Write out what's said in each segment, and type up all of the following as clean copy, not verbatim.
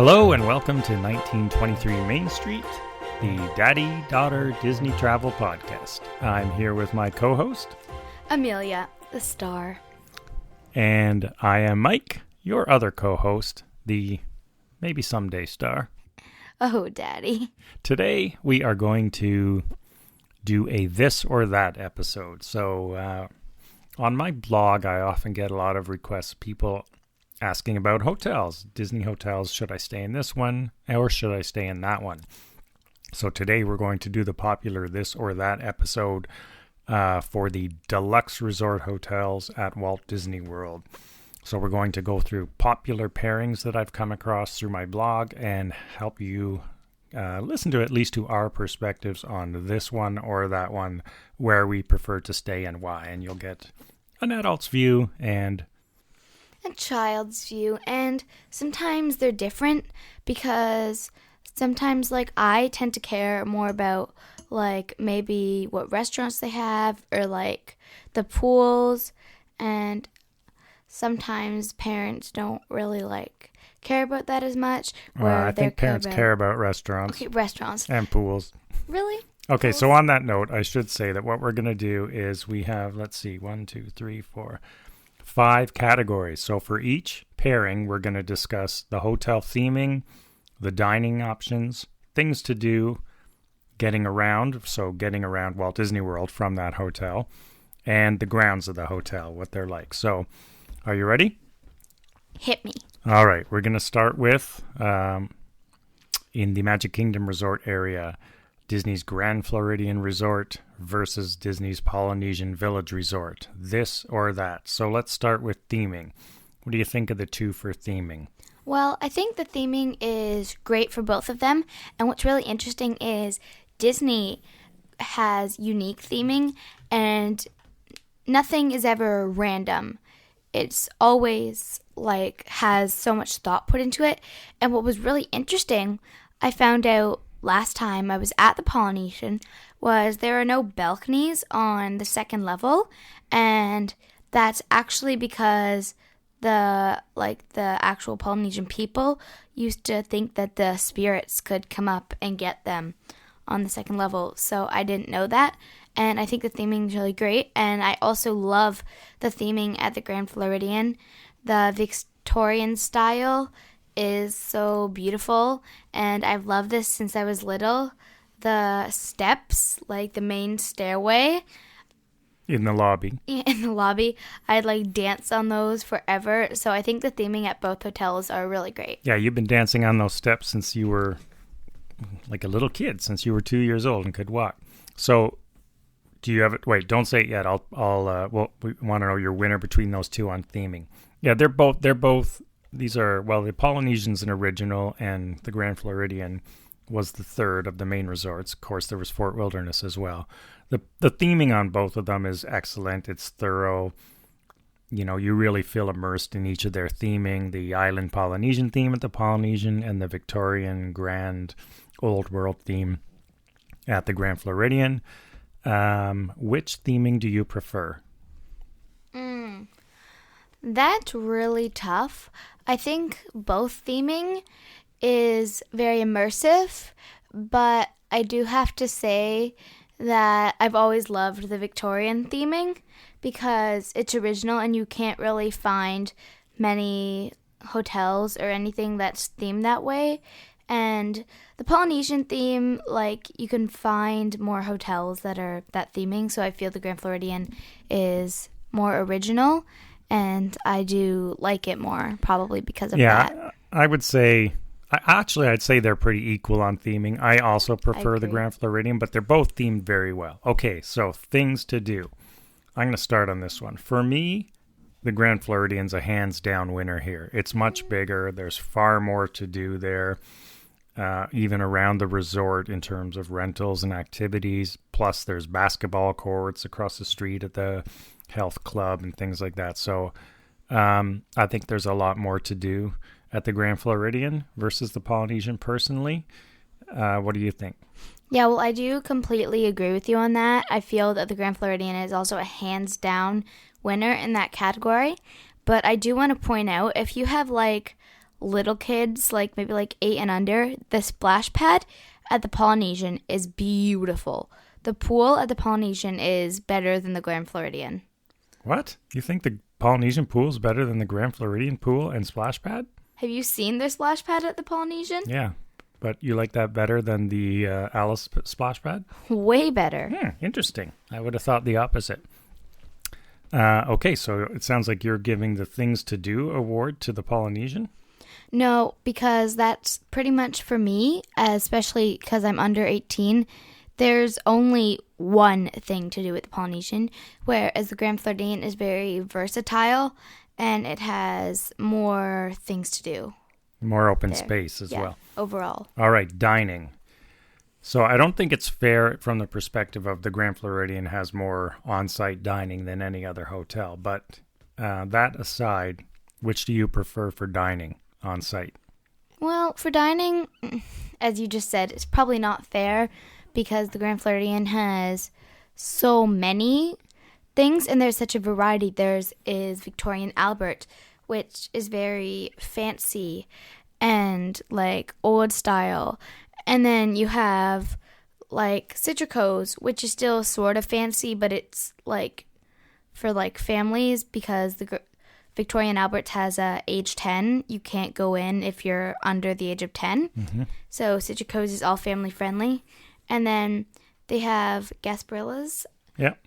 Hello and welcome to 1923 Main Street, the Daddy-Daughter Disney Travel Podcast. I'm here with my co-host, Amelia, the star. And I am Mike, your other co-host, the maybe someday star. Oh, Daddy. Today we are going to do a this or that episode. So on my blog, I often get a lot of requests, people asking about hotels, Disney hotels. Should I stay in this one or should I stay in that one? So today we're going to do the popular this or that episode for the Deluxe resort hotels at Walt Disney World. So we're going to go through popular pairings that I've come across through my blog and help you listen to at least to our perspectives on this one or that one, where we prefer to stay and why. And you'll get an adult's view and a child's view, and sometimes they're different because sometimes I tend to care more about maybe what restaurants they have or the pools, and sometimes parents don't really care about that as much. I think parents care about restaurants. Okay, restaurants. And pools. Really? Okay, pools? So on that note, I should say that what we're going to do is we have, 5 categories. So for each pairing, we're going to discuss the hotel theming, the dining options, things to do, getting around Walt Disney World from that hotel, and the grounds of the hotel, what they're like. So are you ready? Hit me. All right, we're going to start with, in the Magic Kingdom Resort area, Disney's Grand Floridian Resort versus Disney's Polynesian Village Resort. This or that. So let's start with theming. What do you think of the two for theming? Well, I think the theming is great for both of them. And what's really interesting is Disney has unique theming and nothing is ever random. It's always has so much thought put into it. And what was really interesting, I found out last time I was at the Polynesian, was there are no balconies on the second level, and that's actually because the actual Polynesian people used to think that the spirits could come up and get them on the second level. So I didn't know that, and I think the theming is really great. And I also love the theming at the Grand Floridian. The Victorian style is so beautiful, and I've loved this since I was little. The steps, the main stairway in the lobby, I'd dance on those forever. So I think the theming at both hotels are really great. Yeah, you've been dancing on those steps since you were a little kid, since you were 2 years old and could walk. So do you have it? Wait, don't say it yet. Well, we want to know your winner between those two on theming. Yeah, they're both. These are, the Polynesian's an original, and the Grand Floridian was the third of the main resorts. Of course, there was Fort Wilderness as well. The theming on both of them is excellent. It's thorough. You really feel immersed in each of their theming. The Island Polynesian theme at the Polynesian and the Victorian Grand Old World theme at the Grand Floridian. Which theming do you prefer? That's really tough. I think both theming is very immersive, but I do have to say that I've always loved the Victorian theming because it's original and you can't really find many hotels or anything that's themed that way. And the Polynesian theme, you can find more hotels that are that theming, so I feel the Grand Floridian is more original. And I do like it more, probably because of that. Yeah, I would say, I'd say they're pretty equal on theming. I also prefer the Grand Floridian, but they're both themed very well. Okay, so things to do. I'm going to start on this one. For me, the Grand Floridian's a hands-down winner here. It's much bigger. There's far more to do there, even around the resort in terms of rentals and activities. Plus, there's basketball courts across the street at the health club and things like that. So I think there's a lot more to do at the Grand Floridian versus the Polynesian personally. What do you think? Yeah, well, I do completely agree with you on that. I feel that the Grand Floridian is also a hands-down winner in that category. But I do want to point out, if you have little kids, like maybe like 8 and under, the splash pad at the Polynesian is beautiful. The pool at the Polynesian is better than the Grand Floridian. What? You think the Polynesian pool is better than the Grand Floridian pool and splash pad? Have you seen their splash pad at the Polynesian? Yeah. But you like that better than the Alice splash pad? Way better. Interesting. I would have thought the opposite. Okay, so it sounds like you're giving the Things to Do award to the Polynesian? No, because that's pretty much for me, especially because I'm under 18. There's only one thing to do with the Polynesian, whereas the Grand Floridian is very versatile and it has more things to do. More open space as well. Overall. All right, dining. So I don't think it's fair from the perspective of the Grand Floridian has more on-site dining than any other hotel. But that aside, which do you prefer for dining on-site? Well, for dining, as you just said, it's probably not fair because the Grand Floridian has so many things and there's such a variety. There's Victorian Albert, which is very fancy and like old style. And then you have like Citrico's, which is still sort of fancy, but it's like for like families because the Victorian Albert has age 10. You can't go in if you're under the age of 10. Mm-hmm. So Citrico's is all family friendly. And then they have Gasparilla's,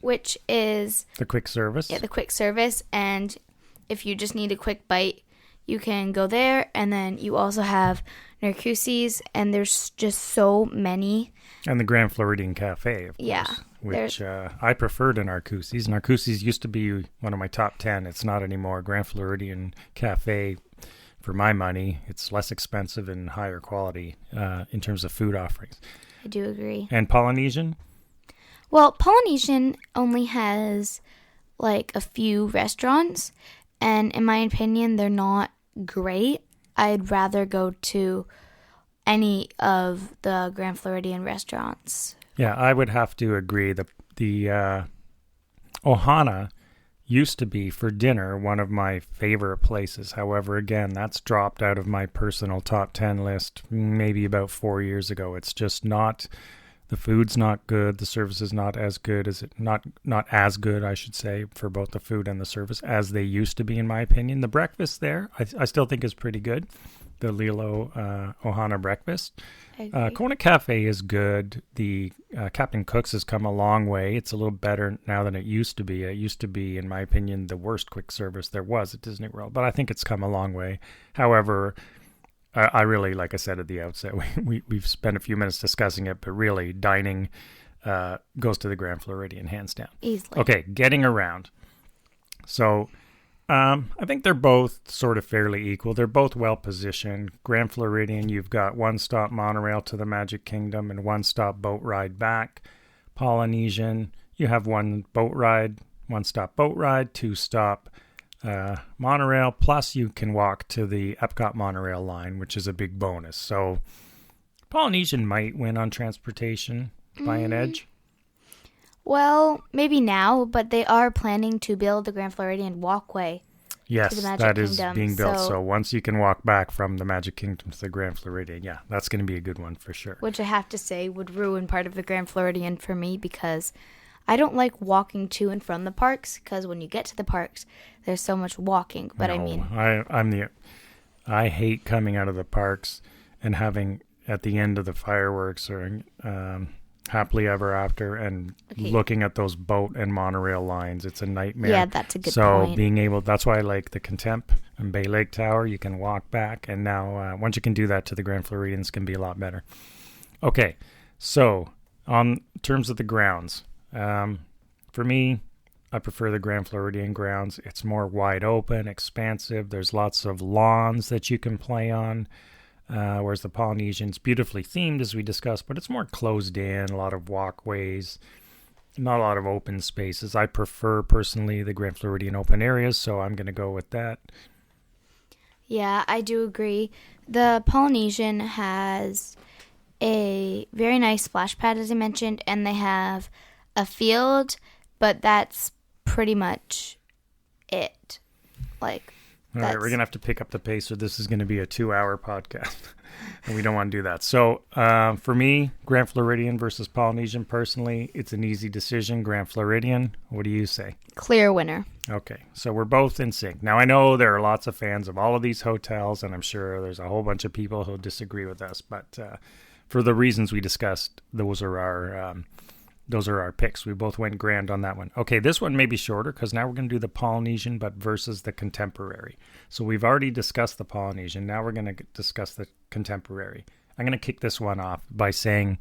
which is the quick service. Yeah, the quick service. And if you just need a quick bite, you can go there. And then you also have Narcoossee's, and there's just so many. And the Grand Floridian Cafe, of course, which I prefer to Narcoossee's. Narcoossee's used to be one of my top 10. It's not anymore. Grand Floridian Cafe, for my money, it's less expensive and higher quality in terms of food offerings. I do agree. And Polynesian? Well, Polynesian only has like a few restaurants, and in my opinion, they're not great. I'd rather go to any of the Grand Floridian restaurants. Yeah, I would have to agree. The Ohana used to be, for dinner, one of my favorite places. However, again, that's dropped out of my personal top 10 list maybe about 4 years ago. It's just not, the food's not good. The service is not as good not as good, I should say, for both the food and the service as they used to be, in my opinion. The breakfast there, I still think is pretty good. The Lilo Ohana breakfast. Kona Cafe is good. The Captain Cook's has come a long way. It's a little better now than it used to be. It used to be, in my opinion, the worst quick service there was at Disney World. But I think it's come a long way. However, I really, like I said at the outset, we've spent a few minutes discussing it, but really dining goes to the Grand Floridian, hands down. Easily. Okay, getting around. So I think they're both sort of fairly equal. They're both well positioned. Grand Floridian, you've got one-stop monorail to the Magic Kingdom and one-stop boat ride back. Polynesian, you have one one-stop boat ride, two-stop monorail, plus you can walk to the Epcot monorail line, which is a big bonus. So Polynesian might win on transportation by an edge. Well, maybe now, but they are planning to build the Grand Floridian walkway. Yes, to the Magic that Kingdom, is being built. So once you can walk back from the Magic Kingdom to the Grand Floridian, yeah, that's going to be a good one for sure. Which I have to say would ruin part of the Grand Floridian for me because I don't like walking to and from the parks because when you get to the parks, there's so much walking. But no, I hate coming out of the parks and having at the end of the fireworks or Happily Ever After and looking at those boat and monorail lines. It's a nightmare. Yeah, that's a good point. So being able, that's why I like the Contempt and Bay Lake Tower. You can walk back, and now once you can do that to the Grand Floridian, it's going to be a lot better. Okay, so on terms of the grounds, for me, I prefer the Grand Floridian grounds. It's more wide open, expansive. There's lots of lawns that you can play on. Whereas the Polynesian's beautifully themed, as we discussed, but it's more closed in, a lot of walkways, not a lot of open spaces. I prefer, personally, the Grand Floridian open areas, so I'm going to go with that. Yeah, I do agree. The Polynesian has a very nice splash pad, as I mentioned, and they have a field, but that's pretty much it. All right, we're going to have to pick up the pace, or this is going to be a 2-hour podcast, and we don't want to do that. So for me, Grand Floridian versus Polynesian, personally, it's an easy decision, Grand Floridian. What do you say? Clear winner. Okay, so we're both in sync. Now, I know there are lots of fans of all of these hotels, and I'm sure there's a whole bunch of people who disagree with us, but for the reasons we discussed, those are our picks. We both went Grand on that one. Okay, this one may be shorter because now we're going to do the Polynesian but versus the Contemporary. So we've already discussed the Polynesian. Now we're going to discuss the Contemporary. I'm going to kick this one off by saying,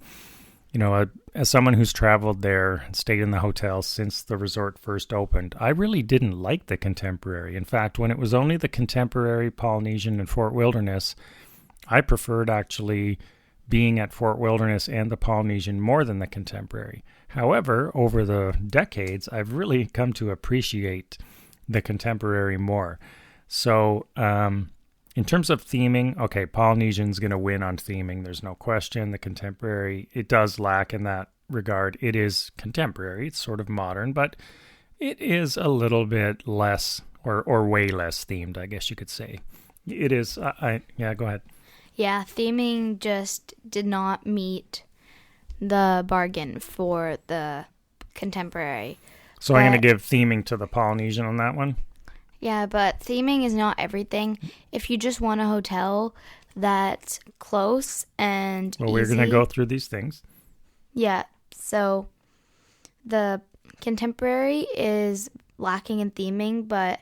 as someone who's traveled there and stayed in the hotel since the resort first opened, I really didn't like the Contemporary. In fact, when it was only the Contemporary, Polynesian, and Fort Wilderness, I preferred actually being at Fort Wilderness and the Polynesian more than the Contemporary. However, over the decades, I've really come to appreciate the Contemporary more. So, in terms of theming, okay, Polynesian's going to win on theming. There's no question. The Contemporary, it does lack in that regard. It is contemporary. It's sort of modern, but it is a little bit less or way less themed, I guess you could say. It is. Yeah, go ahead. Yeah, theming just did not meet the bargain for the Contemporary. So I'm going to give theming to the Polynesian on that one? Yeah, but theming is not everything. If you just want a hotel that's close and Well, we're going to go through these things. Yeah, so the Contemporary is lacking in theming, but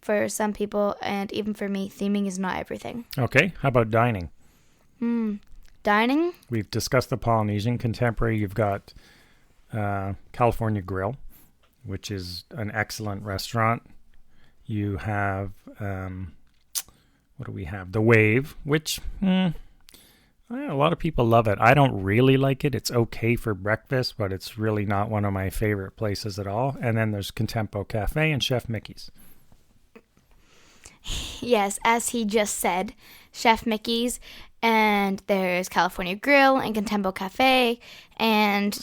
for some people, and even for me, theming is not everything. Okay, how about dining? Dining? We've discussed the Polynesian. Contemporary, you've got California Grill, which is an excellent restaurant. You have, what do we have? The Wave, which a lot of people love it. I don't really like it. It's okay for breakfast, but it's really not one of my favorite places at all. And then there's Contempo Cafe and Chef Mickey's. Yes, as he just said, Chef Mickey's, and there's California Grill and Contempo Cafe, and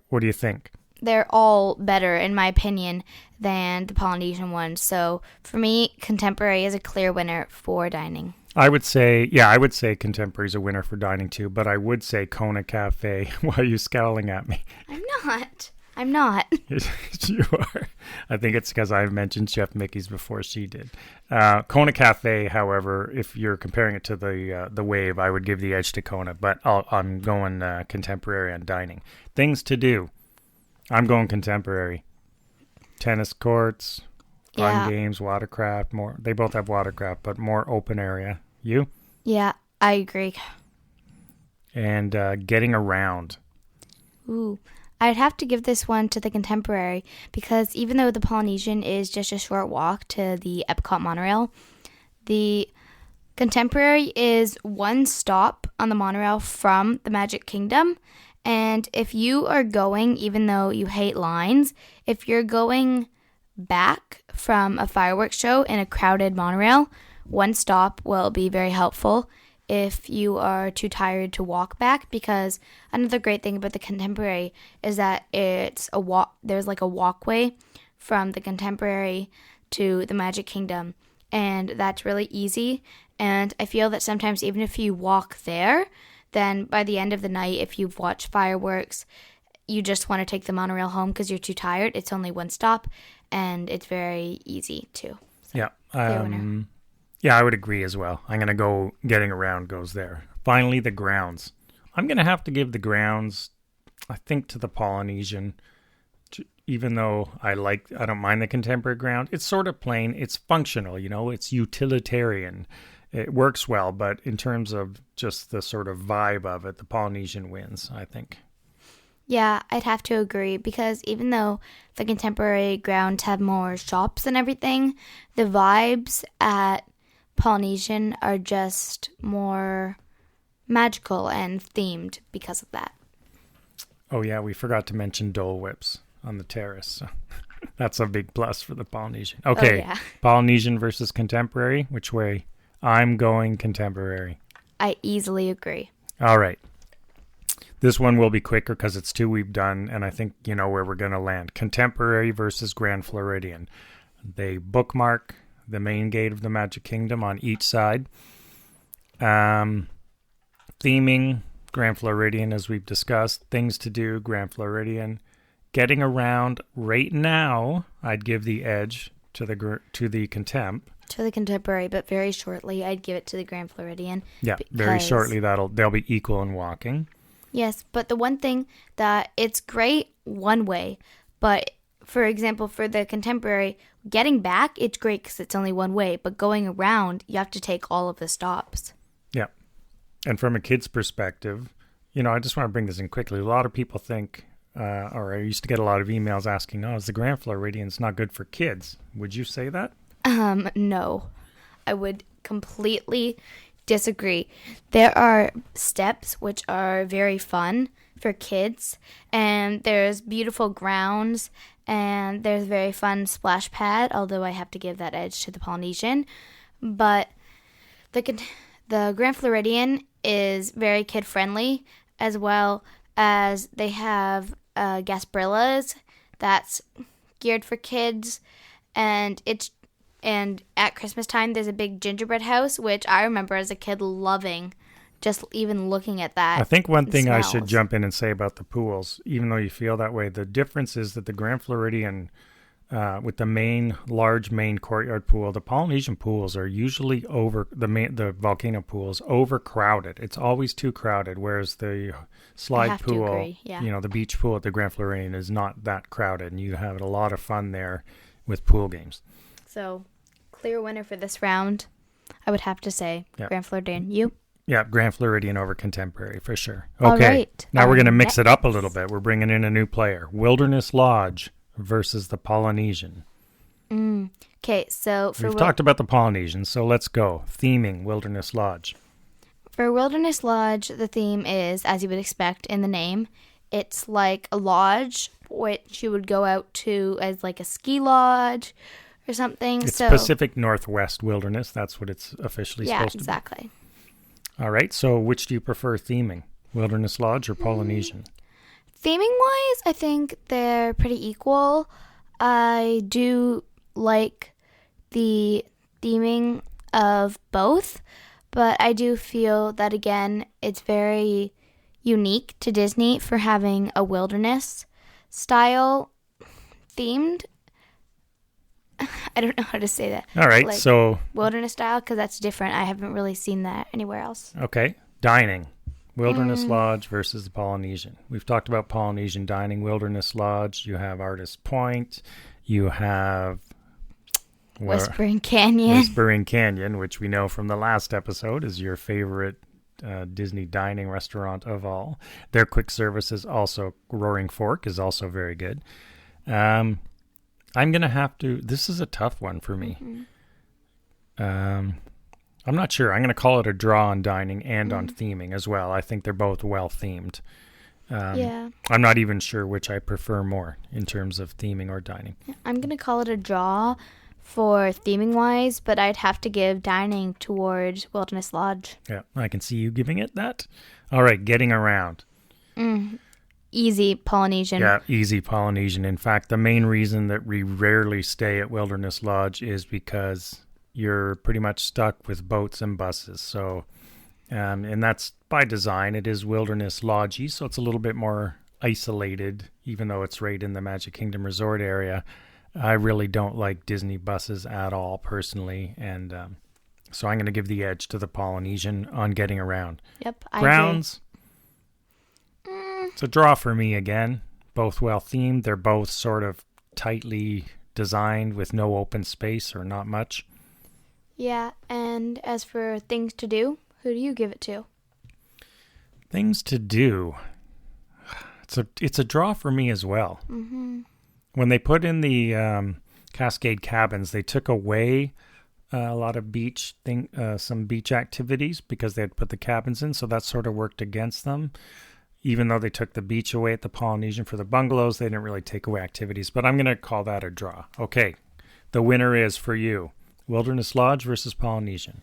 what do you think? They're all better, in my opinion, than the Polynesian ones. So for me, Contemporary is a clear winner for dining. I would say Contemporary is a winner for dining too, but I would say Kona Cafe. Why are you scowling at me? I'm not. You are. I think it's because I've mentioned Chef Mickey's before she did. Kona Cafe, however, if you're comparing it to the Wave, I would give the edge to Kona, but I'm going Contemporary on dining. Things to do. I'm going Contemporary. Tennis courts, fun games, watercraft. They both have watercraft, but more open area. You? Yeah, I agree. And getting around. Ooh. I'd have to give this one to the Contemporary because even though the Polynesian is just a short walk to the Epcot monorail, the Contemporary is one stop on the monorail from the Magic Kingdom. And if you are going, even though you hate lines, if you're going back from a fireworks show in a crowded monorail, one stop will be very helpful if you are too tired to walk back, because another great thing about the Contemporary is that it's there's like a walkway from the Contemporary to the Magic Kingdom, and that's really easy. And I feel that sometimes even if you walk there, then by the end of the night, if you've watched fireworks, you just want to take the monorail home because you're too tired. It's only one stop, and it's very easy too. So, yeah. Yeah, I would agree as well. I'm going to go getting around goes there. Finally, the grounds. I'm going to have to give the grounds, I think, to the Polynesian, even though I don't mind the Contemporary ground. It's sort of plain. It's functional, it's utilitarian. It works well, but in terms of just the sort of vibe of it, the Polynesian wins, I think. Yeah, I'd have to agree because even though the Contemporary grounds have more shops and everything, the vibes at Polynesian are just more magical and themed because of that. Oh yeah, we forgot to mention Dole Whips on the terrace. So that's a big plus for the Polynesian. Okay, oh, yeah. Polynesian versus Contemporary. Which way? I'm going Contemporary. I easily agree. All right. This one will be quicker because it's two we've done, and I think you know where we're going to land. Contemporary versus Grand Floridian. They bookmark the main gate of the Magic Kingdom on each side. Theming, Grand Floridian, as we've discussed. Things to do, Grand Floridian. Getting around right now, I'd give the edge to the Contempt. To the Contemporary, but very shortly, I'd give it to the Grand Floridian. Yeah, very shortly they'll be equal in walking. Yes, but the one thing that it's great one way, but for example, for the Contemporary, getting back, it's great because it's only one way, but going around, you have to take all of the stops. Yeah, and from a kid's perspective, I just want to bring this in quickly. A lot of people think, or I used to get a lot of emails asking, is the Grand Floridian's not good for kids? Would you say that? No, I would completely disagree. There are steps which are very fun for kids, and there's beautiful grounds, and there's very fun splash pad, although I have to give that edge to the Polynesian. But the Grand Floridian is very kid-friendly, as well as they have Gasprillas that's geared for kids, and at Christmas time there's a big gingerbread house, which I remember as a kid loving, just even looking at that. I think one thing I should jump in and say about the pools, even though you feel that way, the difference is that the Grand Floridian, with the large main courtyard pool, the Polynesian pools are usually the volcano pools overcrowded. It's always too crowded, whereas the slide pool, the beach pool at the Grand Floridian is not that crowded, and you have a lot of fun there with pool games. So, clear winner for this round, I would have to say Grand Floridian. You? Yeah, Grand Floridian over Contemporary for sure. Okay, all right. Now we're going to mix it up a little bit. We're bringing in a new player. Wilderness Lodge versus the Polynesian. Okay, so we've talked about the Polynesian, so let's go. Theming, Wilderness Lodge. For Wilderness Lodge, the theme is, as you would expect in the name, it's like a lodge which you would go out to as like a ski lodge or something. It's Pacific Northwest Wilderness. That's what it's officially supposed to be. Yeah, exactly. All right. So which do you prefer theming? Wilderness Lodge or Polynesian? Theming-wise, I think they're pretty equal. I do like the theming of both, but I do feel that, again, it's very unique to Disney for having a wilderness style themed. I don't know how to say that. All right, so wilderness style, because that's different. I haven't really seen that anywhere else. Okay, dining. Wilderness Lodge versus the Polynesian. We've talked about Polynesian dining. Wilderness Lodge, you have Artist Point. You have Whispering Canyon. Whispering Canyon, which we know from the last episode is your favorite Disney dining restaurant of all. Their quick service is also, Roaring Fork is also very good. I'm going to have to, this is a tough one for me. I'm not sure. I'm going to call it a draw on dining and on theming as well. I think they're both well themed. I'm not even sure which I prefer more in terms of theming or dining. I'm going to call it a draw for theming wise, but I'd have to give dining towards Wilderness Lodge. Yeah, I can see you giving it that. All right, getting around. Easy Polynesian. Yeah, easy Polynesian. In fact, the main reason that we rarely stay at Wilderness Lodge is because you're pretty much stuck with boats and buses. So, and that's by design. It is Wilderness Lodge-y, so it's a little bit more isolated, even though it's right in the Magic Kingdom Resort area. I really don't like Disney buses at all, personally, and so I'm going to give the edge to the Polynesian on getting around. Yep, Grounds. It's a draw for me again. Both well themed. They're both sort of tightly designed with no open space or not much. Yeah, and as for things to do, who do you give it to? Things to do. It's a draw for me as well. When they put in the Cascade Cabins, they took away a lot of some beach activities because they had put the cabins in, so that sort of worked against them. Even though they took the beach away at the Polynesian for the bungalows, they didn't really take away activities. But I'm going to call that a draw. Okay, the winner is for you. Wilderness Lodge versus Polynesian.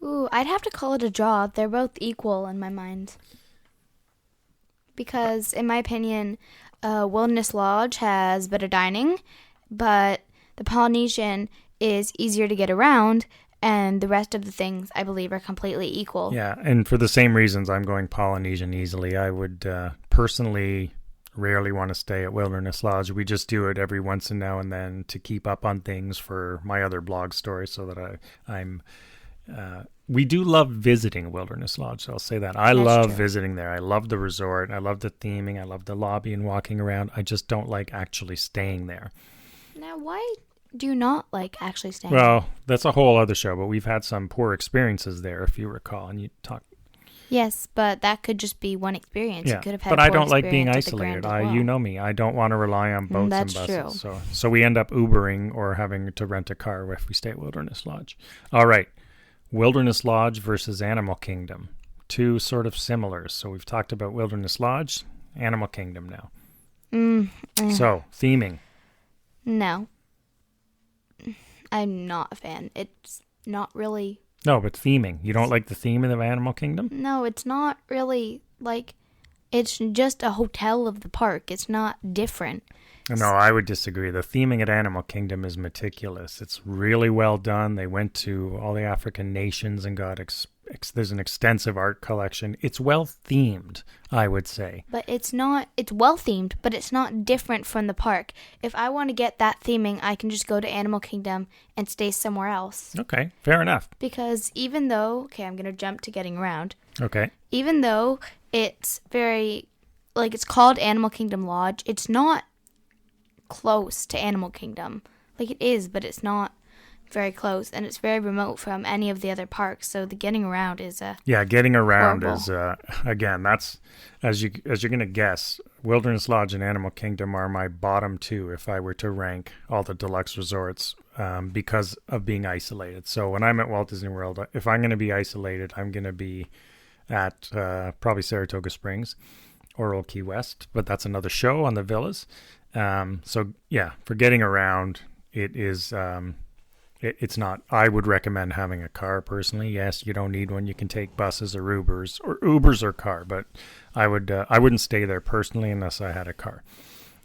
Ooh, I'd have to call it a draw. They're both equal in my mind. Because, in my opinion, Wilderness Lodge has better dining, but the Polynesian is easier to get around, and the rest of the things, I believe, are completely equal. Yeah, and for the same reasons, I'm going Polynesian easily. I would personally rarely want to stay at Wilderness Lodge. We just do it every once and now and then to keep up on things for my other blog stories, so that we do love visiting Wilderness Lodge. So I'll say that. I love visiting there. I love the resort. I love the theming. I love the lobby and walking around. I just don't like actually staying there. Now, why do you not like actually staying? Well, that's a whole other show, but we've had some poor experiences there, if you recall, and you talk. Yes, but that could just be one experience. Yeah, you could have had but a I poor don't like being experience at the isolated. Grand as well. You know me. I don't want to rely on boats That's and buses. true. So we end up Ubering or having to rent a car if we stay at Wilderness Lodge. All right. Wilderness Lodge versus Animal Kingdom. Two sort of similars. So we've talked about Wilderness Lodge, Animal Kingdom now. So, theming. No. I'm not a fan. It's not really... No, but theming. You don't like the theme of Animal Kingdom? No, it's not really like... It's just a hotel of the park. It's not different. No, I would disagree. The theming at Animal Kingdom is meticulous. It's really well done. They went to all the African nations and got... there's an extensive art collection. It's well themed, I would say. But it's not... It's well themed, but it's not different from the park. If I want to get that theming, I can just go to Animal Kingdom and stay somewhere else. Okay, fair enough. Because even though... Okay, I'm going to jump to getting around. Okay. Even though it's very... Like, it's called Animal Kingdom Lodge, it's not close to Animal Kingdom. Like, it is, but it's not very close, and it's very remote from any of the other parks, so the getting around is getting around horrible. Is again, that's as you're gonna guess, Wilderness Lodge and Animal Kingdom are my bottom two if I were to rank all the deluxe resorts, because of being isolated. So when I'm at Walt Disney World, if I'm gonna be isolated, I'm gonna be at probably Saratoga Springs or Old Key West, but that's another show on the villas. So yeah, for getting around, it is it's not. I would recommend having a car personally. Yes, you don't need one. You can take buses or Ubers or car, but I wouldn't stay there personally unless I had a car,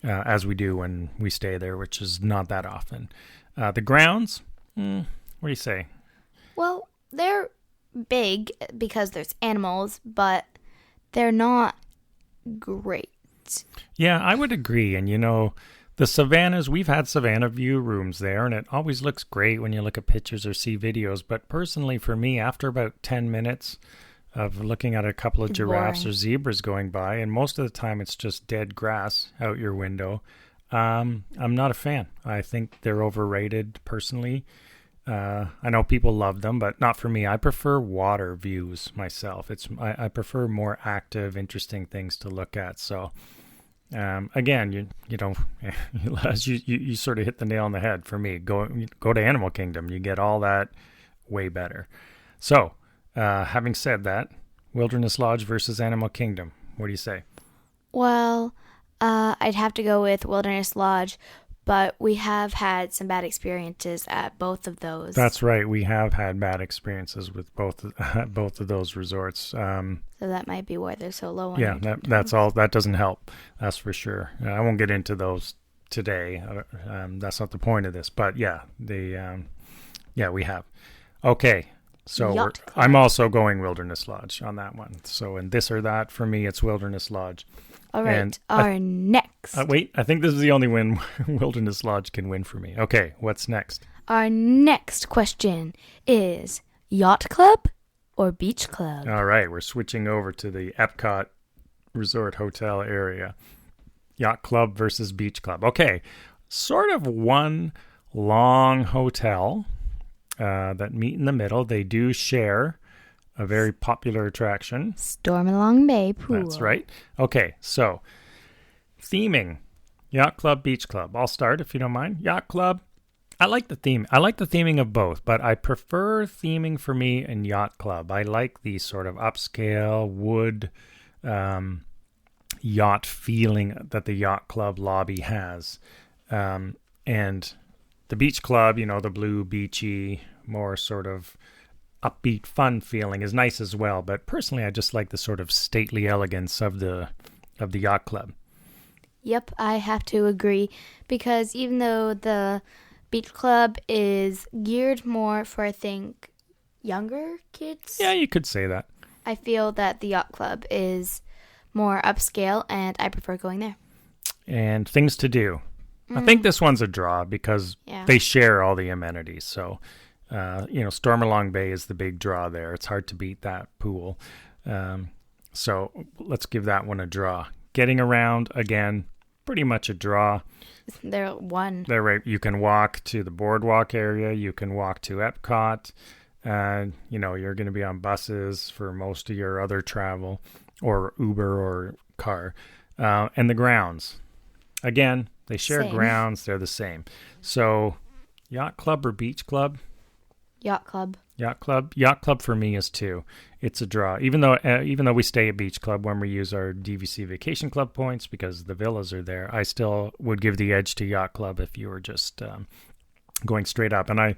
as we do when we stay there, which is not that often. The grounds, what do you say? Well, they're big because there's animals, but they're not great. Yeah, I would agree. And the savannas, we've had Savannah view rooms there, and it always looks great when you look at pictures or see videos. But personally, for me, after about 10 minutes of looking at a couple of giraffes or zebras going by, and most of the time it's just dead grass out your window, I'm not a fan. I think they're overrated personally. I know people love them, but not for me. I prefer water views myself. I prefer more active, interesting things to look at. So... again, you sort of hit the nail on the head for me. Go to Animal Kingdom. You get all that way better. So, having said that, Wilderness Lodge versus Animal Kingdom. What do you say? Well, I'd have to go with Wilderness Lodge, but we have had some bad experiences at both of those. That's right. We have had bad experiences with both of those resorts. So that might be why they're so low on Yeah, that's all. That doesn't help. That's for sure. I won't get into those today. That's not the point of this. But yeah, we have. Okay, so I'm also going Wilderness Lodge on that one. So in this or that, for me, it's Wilderness Lodge. All right, our next. Wait, I think this is the only win Wilderness Lodge can win for me. Okay, what's next? Our next question is Yacht Club or Beach Club? All right, we're switching over to the Epcot Resort Hotel area. Yacht Club versus Beach Club. Okay, sort of one long hotel that meet in the middle. They do share a very popular attraction. Stormalong Bay Pool. That's right. Okay, so theming. Yacht Club, Beach Club. I'll start if you don't mind. Yacht Club. I like the theme. I like the theming of both, but I prefer theming for me in Yacht Club. I like the sort of upscale wood yacht feeling that the Yacht Club lobby has. And the Beach Club, the blue, beachy, more sort of upbeat, fun feeling is nice as well. But personally, I just like the sort of stately elegance of the Yacht Club. Yep, I have to agree, because even though the Beach Club is geared more for, I think, younger kids. Yeah, you could say that. I feel that the Yacht Club is more upscale, and I prefer going there. And things to do. I think this one's a draw because they share all the amenities. So, Stormalong Bay is the big draw there. It's hard to beat that pool. So let's give that one a draw. Getting around, again, pretty much a draw. They're one. They're right. You can walk to the boardwalk area. You can walk to Epcot. You're going to be on buses for most of your other travel, or Uber or car. And the grounds. Again, they share grounds. They're the same. So, Yacht Club or Beach Club? Yacht Club. Yacht Club. Yacht Club for me is 2. It's a draw. Even though we stay at Beach Club when we use our DVC Vacation Club points because the villas are there, I still would give the edge to Yacht Club if you were just going straight up. And I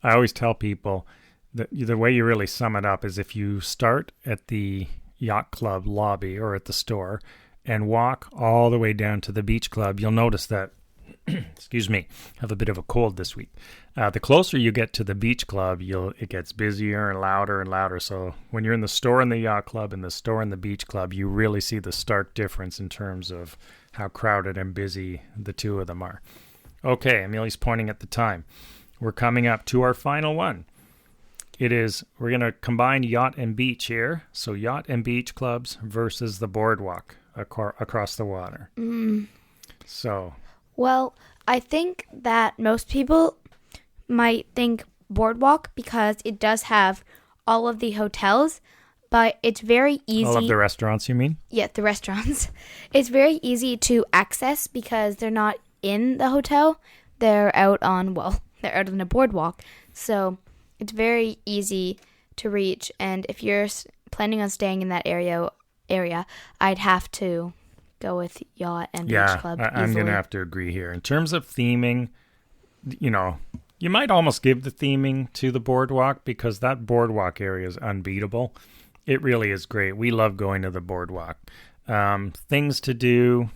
always tell people that the way you really sum it up is if you start at the Yacht Club lobby or at the store and walk all the way down to the Beach Club, you'll notice that, excuse me, I have a bit of a cold this week. The closer you get to the Beach Club, it gets busier and louder. So when you're in the store in the Yacht Club and the store in the Beach Club, you really see the stark difference in terms of how crowded and busy the two of them are. Okay, Amelia's pointing at the time. We're coming up to our final one. We're going to combine yacht and beach here. So yacht and beach clubs versus the boardwalk across the water. So. Well, I think that most people might think boardwalk because it does have all of the hotels, but it's very easy. All of the restaurants, you mean? Yeah, the restaurants. It's very easy to access because they're not in the hotel. They're out on a boardwalk. So it's very easy to reach. And if you're planning on staying in that area, I'd have to go with Yacht and Beach Club. Yeah, I'm going to have to agree here. In terms of theming, you might almost give the theming to the boardwalk because that boardwalk area is unbeatable. It really is great. We love going to the boardwalk. Things to do,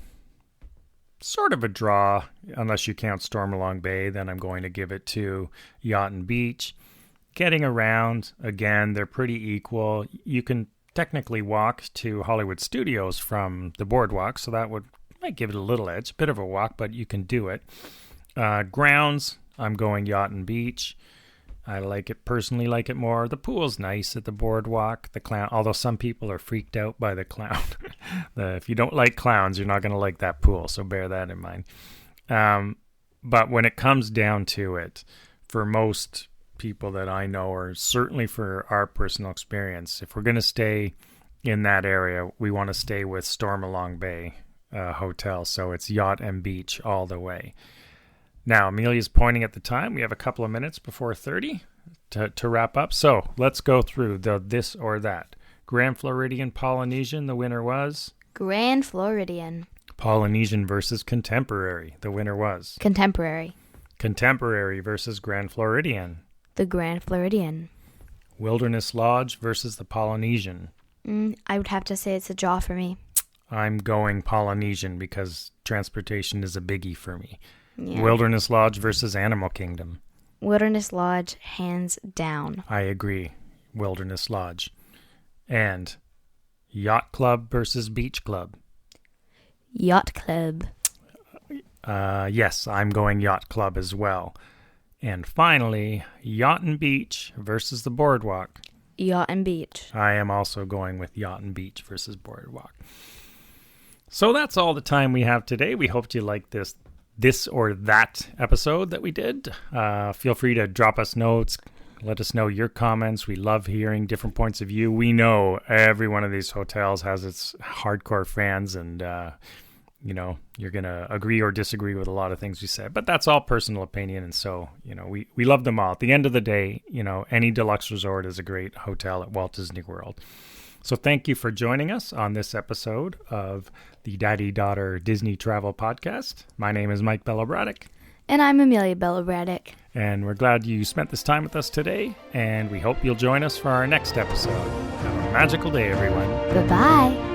sort of a draw, unless you count Stormalong Bay, then I'm going to give it to Yacht and Beach. Getting around, again, they're pretty equal. You can technically walk to Hollywood Studios from the boardwalk, so that might give it a little edge. A bit of a walk, but you can do it. Grounds, I'm going Yacht and Beach. I personally like it more. The pool's nice at the boardwalk. The clown, although some people are freaked out by the clown. If you don't like clowns, you're not going to like that pool, so bear that in mind. But when it comes down to it, for most people that I know, or certainly for our personal experience, if we're going to stay in that area, we want to stay with Stormalong Bay Hotel. So it's Yacht and Beach all the way. Now, Amelia's pointing at the time. We have a couple of minutes before 30 to wrap up. So let's go through the this or that. Grand Floridian Polynesian, the winner was? Grand Floridian. Polynesian versus Contemporary, the winner was? Contemporary. Contemporary versus Grand Floridian. The Grand Floridian. Wilderness Lodge versus the Polynesian. I would have to say it's a draw for me. I'm going Polynesian because transportation is a biggie for me. Yeah. Wilderness Lodge versus Animal Kingdom. Wilderness Lodge, hands down. I agree. Wilderness Lodge. And Yacht Club versus Beach Club. Yacht Club. Yes, I'm going Yacht Club as well. And finally, Yacht and Beach versus the Boardwalk. Yacht and Beach. I am also going with Yacht and Beach versus Boardwalk. So that's all the time we have today. We hope you liked this or that episode that we did. Feel free to drop us notes. Let us know your comments. We love hearing different points of view. We know every one of these hotels has its hardcore fans, and you're going to agree or disagree with a lot of things we said, but that's all personal opinion. And so, we love them all. At the end of the day, any deluxe resort is a great hotel at Walt Disney World. So thank you for joining us on this episode of the Daddy-Daughter Disney Travel Podcast. My name is Mike Bellabraddock. And I'm Amelia Bellabraddock. And we're glad you spent this time with us today, and we hope you'll join us for our next episode. Have a magical day, everyone. Bye-bye.